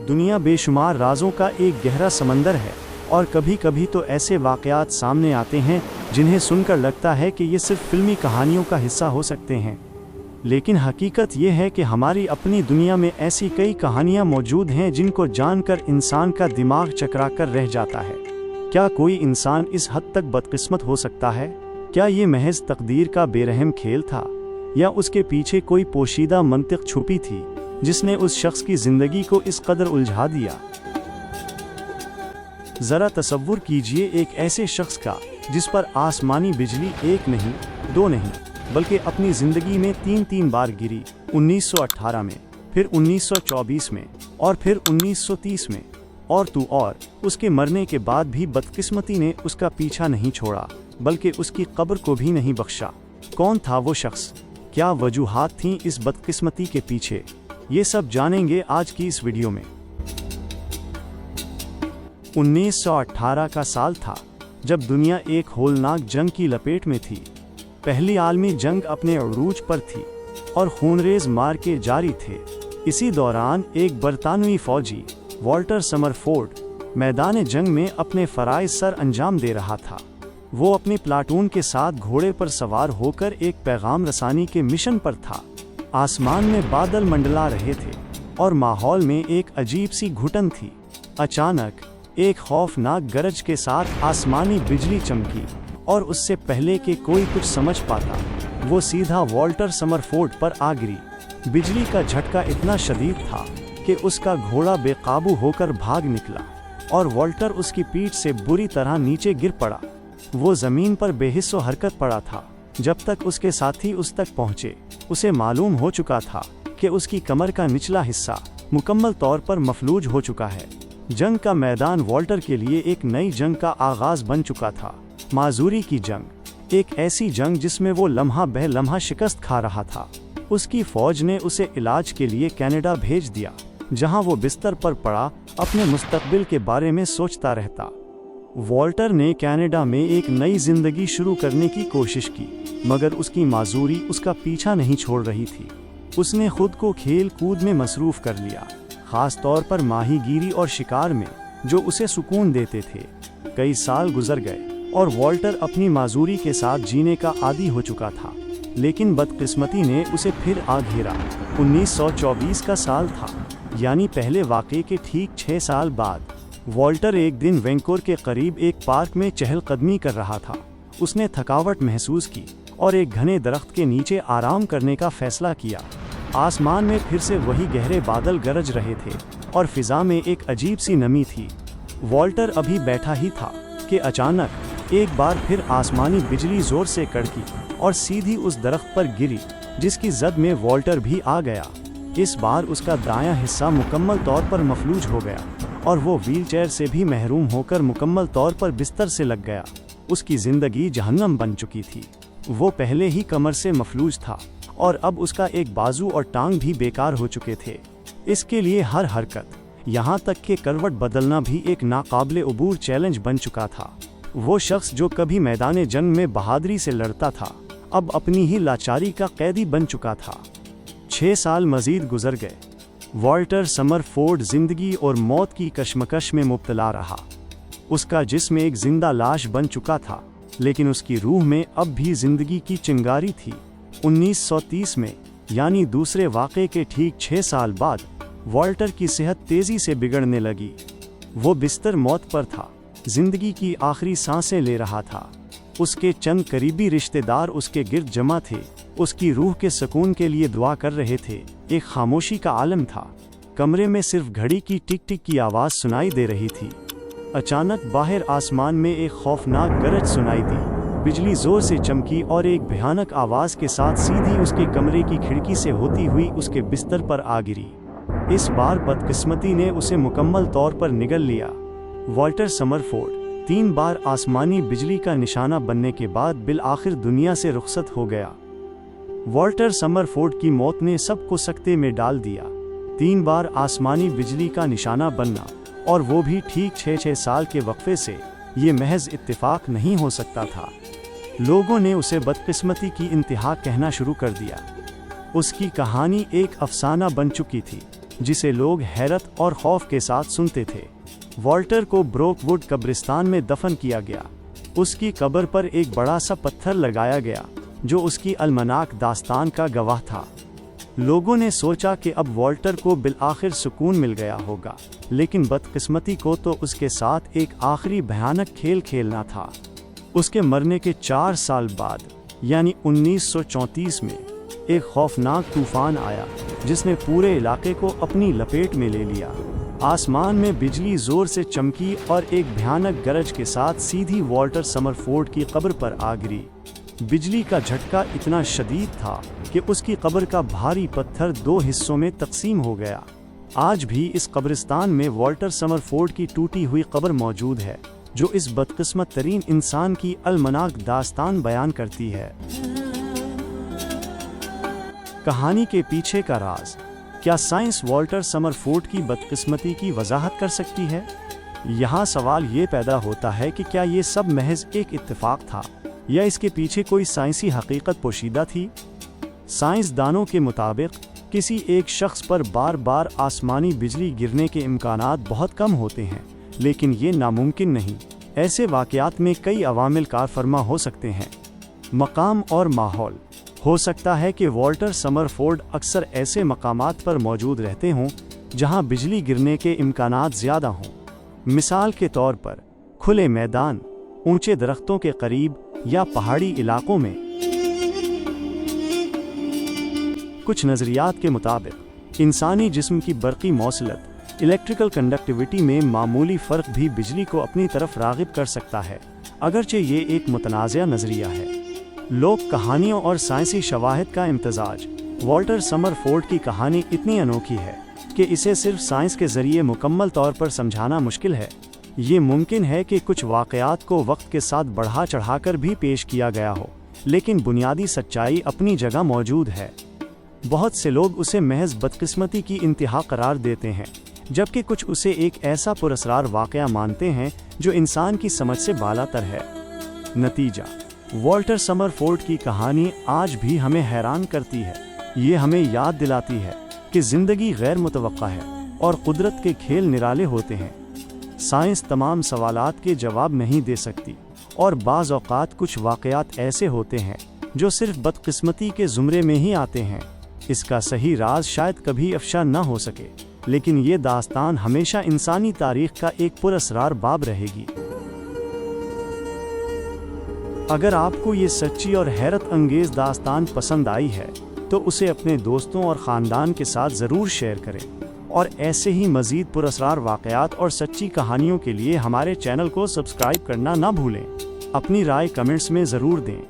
दुनिया बेशुमार राजों का एक गहरा समंदर है और कभी कभी तो ऐसे वाक़यात सामने आते हैं जिन्हें सुनकर लगता है कि ये सिर्फ फिल्मी कहानियों का हिस्सा हो सकते हैं, लेकिन हकीकत ये है कि हमारी अपनी दुनिया में ऐसी कई कहानियाँ मौजूद हैं जिनको जानकर इंसान का दिमाग चकरा कर रह जाता है। क्या कोई इंसान इस हद तक बदकिस्मत हो सकता है? क्या ये महज तकदीर का बेरहम खेल था या उसके पीछे कोई पोशीदा मंतिक छुपी थी जिसने उस शख्स की ज़िंदगी को इस कदर उलझा दिया? ज़रा तसव्वुर कीजिए एक ऐसे शख्स का जिस पर आसमानी बिजली एक नहीं, दो नहीं, बल्कि अपनी ज़िंदगी में तीन बार गिरी। 1918 में, फिर 1924 में और फिर 1930 में। और उसके मरने के बाद भी बदकिस्मती ने उसका पीछा नहीं छोड़ा, बल्कि उसकी कब्र को भी नहीं बख्शा। कौन था वो शख्स? क्या वजूहात थीं इस बदकिस्मती के पीछे? ये सब जानेंगे आज की इस वीडियो में। 1918 का साल था जब दुनिया एक होलनाक जंग की लपेट में थी। पहली आलमी जंग अपने अरूज पर थी और खूनरेज मार्के जारी थे। इसी दौरान एक बरतानवी फौजी वॉल्टर समरफोर्ड मैदान जंग में अपने फ़राइज़ सर अंजाम दे रहा था। वो अपनी प्लाटून के साथ घोड़े पर सवार होकर एक पैगाम रसानी के मिशन पर था। आसमान में बादल मंडला रहे थे और माहौल में एक अजीब सी घुटन थी। अचानक एक खौफनाक गरज के साथ आसमानी बिजली चमकी और उससे पहले कि कोई कुछ समझ पाता, वो सीधा वॉल्टर समरफोर्ड पर आ गिरी। बिजली का झटका इतना शदीद था कि उसका घोड़ा बेकाबू होकर भाग निकला और वॉल्टर उसकी पीठ से बुरी तरह नीचे गिर पड़ा। वो ज़मीन पर बेहिस्सो हरकत पड़ा था जब तक उसके साथी उस तक पहुँचे। उसे मालूम हो चुका था कि उसकी कमर का निचला हिस्सा मुकम्मल तौर पर मफलूज हो चुका है। जंग का मैदान वॉल्टर के लिए एक नई जंग का आगाज़ बन चुका था। माजूरी की जंग, एक ऐसी जंग जिसमें वो लम्हा बह लम्हा शिकस्त खा रहा था। उसकी फौज ने उसे इलाज के लिए कनाडा भेज दिया, जहां वो बिस्तर पर पड़ा अपने मुस्तकबिल के बारे में सोचता रहता। वॉल्टर ने कनाडा में एक नई जिंदगी शुरू करने की कोशिश की, मगर उसकी माजूरी उसका पीछा नहीं छोड़ रही थी। उसने खुद को खेल कूद में मसरूफ़ कर लिया, ख़ास तौर पर माहीगीरी और शिकार में, जो उसे सुकून देते थे। कई साल गुजर गए और वॉल्टर अपनी माजूरी के साथ जीने का आदी हो चुका था, लेकिन बदकिस्मती ने उसे फिर आ घेरा। 1924 का साल था, यानी पहले वाक़े के ठीक 6 साल बाद। वॉल्टर एक दिन वैंकोवर के करीब एक पार्क में चहलकदमी कर रहा था। उसने थकावट महसूस की और एक घने दरख्त के नीचे आराम करने का फैसला किया। आसमान में फिर से वही गहरे बादल गरज रहे थे और फिज़ा में एक अजीब सी नमी थी। वॉल्टर अभी बैठा ही था कि अचानक एक बार फिर आसमानी बिजली ज़ोर से कड़की और सीधी उस दरख्त पर गिरी, जिसकी जद में वॉल्टर भी आ गया। इस बार उसका दायां हिस्सा मुकम्मल तौर पर मफलूज हो गया और वो व्हीलचेयर से भी महरूम होकर मुकम्मल तौर पर बिस्तर से लग गया। उसकी ज़िंदगी जहन्नम बन चुकी थी। वो पहले ही कमर से मफलूज था और अब उसका एक बाजू और टांग भी बेकार हो चुके थे। इसके लिए हर हरकत, यहाँ तक कि करवट बदलना भी एक नाकाबिले अबूर चैलेंज बन चुका था। वो शख्स जो कभी मैदान जंग में बहादुरी से लड़ता था, अब अपनी ही लाचारी का कैदी बन चुका था। 6 साल मजीद गुजर गए। वॉल्टर समरफोर्ड जिंदगी और मौत की कशमकश में मुब्तला रहा। उसका जिस्म एक जिंदा लाश बन चुका था, लेकिन उसकी रूह में अब भी जिंदगी की चिंगारी थी। 1930 में, यानी दूसरे वाक़े के ठीक 6 साल बाद, वॉल्टर की सेहत तेज़ी से बिगड़ने लगी। वो बिस्तर मौत पर था, जिंदगी की आखिरी सांसें ले रहा था। उसके चंद करीबी रिश्तेदार उसके गिर्द जमा थे, उसकी रूह के सुकून के लिए दुआ कर रहे थे। एक खामोशी का आलम था। कमरे में सिर्फ घड़ी की टिक टिक की आवाज़ सुनाई दे रही थी। अचानक बाहर आसमान में एक खौफनाक गरज सुनाई दी। बिजली जोर से चमकी और एक भयानक आवाज़ के साथ सीधी उसके कमरे की खिड़की से होती हुई उसके बिस्तर पर आ गिरी। इस बार बदकिस्मती ने उसे मुकम्मल तौर पर निगल लिया। वॉल्टर समरफोर्ड 3 बार आसमानी बिजली का निशाना बनने के बाद बिल आखिर दुनिया से रुखसत हो गया। वॉल्टर समरफोर्ड की मौत ने सबको सकते में डाल दिया। 3 बार आसमानी बिजली का निशाना बनना, और वो भी ठीक 6 साल के वक्फे से, ये महज इत्तेफाक नहीं हो सकता था। लोगों ने उसे बदकिस्मती की इंतहा कहना शुरू कर दिया। उसकी कहानी एक अफसाना बन चुकी थी, जिसे लोग हैरत और खौफ के साथ सुनते थे। वॉल्टर को ब्रोकवुड कब्रिस्तान में दफन किया गया। उसकी कब्र पर एक बड़ा सा पत्थर लगाया गया जो उसकी अलमनाक दास्तान का गवाह था। लोगों ने सोचा कि अब वॉल्टर को बिलआखिर सुकून मिल गया होगा, लेकिन बदकिस्मती को तो उसके साथ एक आखिरी भयानक खेल खेलना था। उसके मरने के 4 साल बाद यानी 1934 में एक खौफनाक तूफान आया जिसने पूरे इलाके को अपनी लपेट में ले लिया। आसमान में बिजली जोर से चमकी और एक भयानक गरज के साथ सीधी वॉल्टर समरफोर्ड की कब्र पर आ गिरी। बिजली का झटका इतना शदीद था कि उसकी कब्र का भारी पत्थर 2 हिस्सों में तकसीम हो गया। आज भी इस कब्रिस्तान में वॉल्टर समरफोर्ड की टूटी हुई कब्र मौजूद है, जो इस बदकिस्मत तरीन इंसान की अलमनाक दास्तान बयान करती है। कहानी के पीछे का राज। क्या साइंस वॉल्टर समरफोर्ड की बदकिस्मती की वजाहत कर सकती है? यहाँ सवाल ये पैदा होता है कि क्या ये सब महज एक इत्तेफाक था या इसके पीछे कोई साइंसी हकीकत पोशीदा थी? साइंसदानों के मुताबिक किसी एक शख्स पर बार बार आसमानी बिजली गिरने के इम्कानात बहुत कम होते हैं, लेकिन ये नामुमकिन नहीं। ऐसे वाक़यात में कई अवामिल कारफरमा हो सकते हैं। मकाम और माहौल। हो सकता है कि वॉल्टर समरफोर्ड अक्सर ऐसे मकामात पर मौजूद रहते हों जहां बिजली गिरने के इम्कानात ज़्यादा हों। मिसाल के तौर पर खुले मैदान, ऊंचे दरख्तों के करीब या पहाड़ी इलाकों में। कुछ नज़रियात के मुताबिक इंसानी जिस्म की बरक़ी मौसलत इलेक्ट्रिकल कंडक्टिविटी में मामूली फ़र्क भी बिजली को अपनी तरफ राग़िब कर सकता है, अगरचे ये एक मुतनाज़िया नज़रिया है। लोक कहानियों और साइंसी शवाहिद का इम्तज़ाज। वॉल्टर समरफोर्ड की कहानी इतनी अनोखी है कि इसे सिर्फ साइंस के ज़रिए मुकम्मल तौर पर समझाना मुश्किल है। ये मुमकिन है कि कुछ वाक़यात को वक्त के साथ बढ़ा चढ़ाकर भी पेश किया गया हो, लेकिन बुनियादी सच्चाई अपनी जगह मौजूद है। बहुत से लोग उसे महज बदकिस्मती की इंतहा करार देते हैं, जबकि कुछ उसे एक ऐसा पुरअसरार वाक़या मानते हैं जो इंसान की समझ से बालातर है। नतीजा, वॉल्टर समरफोर्ड की कहानी आज भी हमें हैरान करती है। ये हमें याद दिलाती है कि ज़िंदगी गैर मुतवक्का है और कुदरत के खेल निराले होते हैं। साइंस तमाम सवालात के जवाब नहीं दे सकती, और बाज़ औक़ात कुछ वाक़यात ऐसे होते हैं जो सिर्फ बदकिस्मती के ज़ुमरे में ही आते हैं। इसका सही राज शायद कभी अफ़शा न हो सके, लेकिन ये दास्तान हमेशा इंसानी तारीख़ का एक पुरअसरार बाब रहेगी। अगर आपको ये सच्ची और हैरत अंगेज़ दास्तान पसंद आई है तो उसे अपने दोस्तों और ख़ानदान के साथ ज़रूर शेयर करें, और ऐसे ही मज़ीद पुरअसरार वाक़यात और सच्ची कहानियों के लिए हमारे चैनल को सब्सक्राइब करना ना भूलें। अपनी राय कमेंट्स में ज़रूर दें।